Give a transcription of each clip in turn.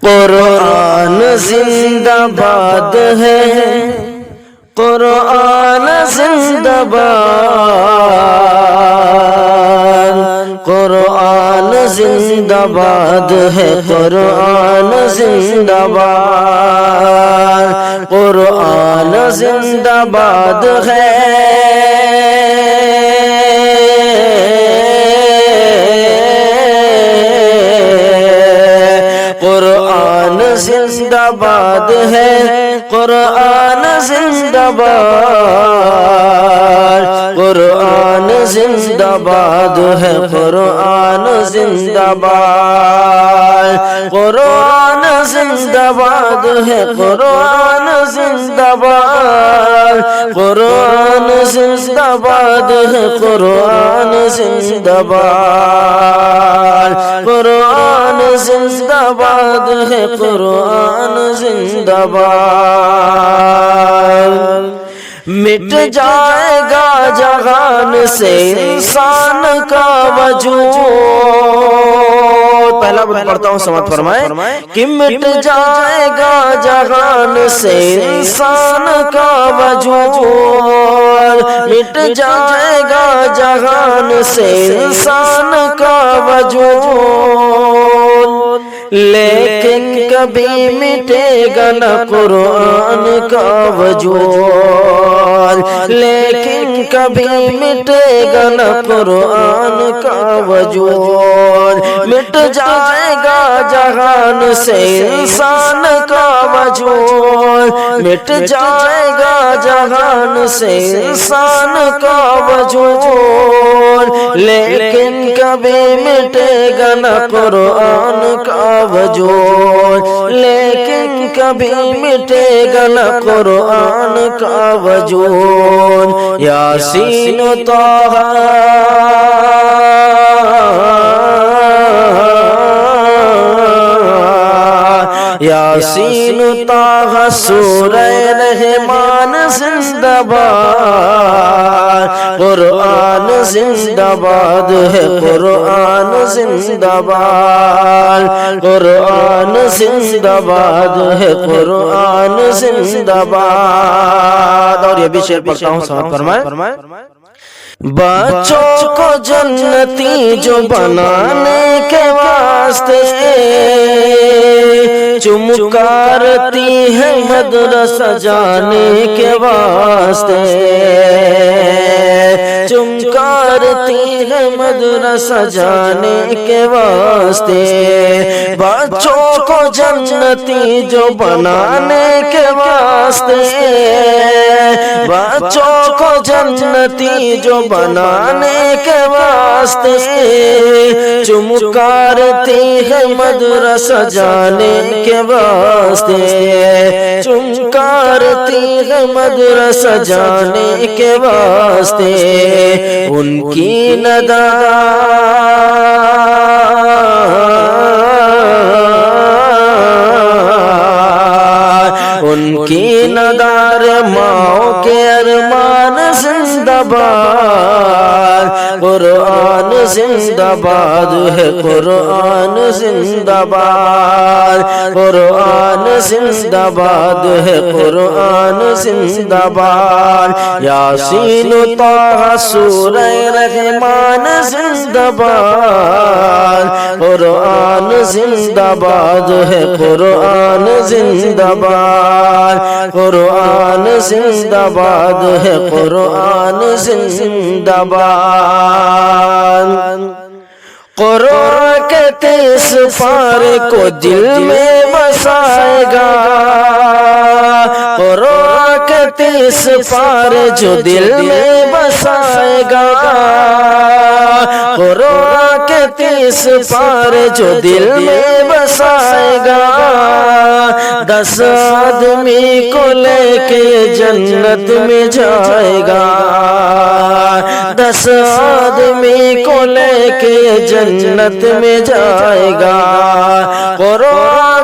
قرآن زندہ باد ہے، قرآن زندہ باد، قرآن زندہ باد ہے، قرآن زندہ باد، قرآن زندہ باد ہے، قرآن زندہ باد ہے، قرآن زندہ باد، قرآن زندہ باد ہے، قرآن زندہ باد، قرآن زندہ باد ہے، قرآن زندہ باد، قرآن زندہ باد ہے، قرآن زندہ باد، قرآن زندہ باد ہے، قرآن زندہ باد۔ مٹ جائے گا جہان سے انسان کا وجود، پہلا پڑھتا ہوں سمجھ فرمائیں کہ مٹ جائے گا جہان سے انسان کا وجود، مٹ جائے گا جہان سے انسان کا وجود، لیکن کبھی مٹے گا نہ قرآن کا وجود، لیکن کبھی مٹے گا نہ قرآن کا وجود، مٹ جائے گا جہان سے انسان کا وجود، مٹ جائے گا جہان سے انسان کا وجود، لیکن کبھی مٹے گا نہ قرآن کا وجود، لیکن کبھی مٹے گا نہ قرآن کا وجود۔ یاسین و طٰہٰ یاسین و طٰہٰ سورہ رحمان زندہ باد، قرآن زندہ باد ہے، قرآن زندہ باد، قرآن زندہ باد ہے، قرآن زندہ باد۔ اور یہ بھی شعر پڑھتا ہوں سمجھ فرمائیں۔ بچوں کو جنتی جو بنانے کے واسطے چمکارتی ہے مدرسہ جانے کے واسطے، چمکارتی ہے مدرسہ جانے کے واسطے، بچوں کو جنتی جو بنانے کے واسطے، بچوں کو جنتی جو بنانے کے واسطے، چمکارتی ہے مدرسہ جانے کے واسطے، چمکارتی ہے مدرسہ جانے کے واسطے، ان کی ندا ان کی ندار ماؤں کے ارمان زندہ باد، قرآن زندہ باد ہے، قرآن زندہ باد، قرآن زندہ باد ہے، قرآن زندہ باد۔ یاسین و طٰہٰ سورہ رحمان زندہ باد، قرآن زندہ باد ہے، قرآن زندہ باد، قرآن زندہ باد ہے، قرآن زندہ باد۔ قرآن کے 30 پارے کو دل میں بسائے گا، قرآن کے 30 پارے جو دل میں بسائے گا، قرآن کے 30 پارے جو دل میں بسائے گا، 10 آدمی کو لے کے جنت میں جائے گا، 10 آدمی کو لے کے جنت میں جائے گا، قرآن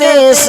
30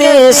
30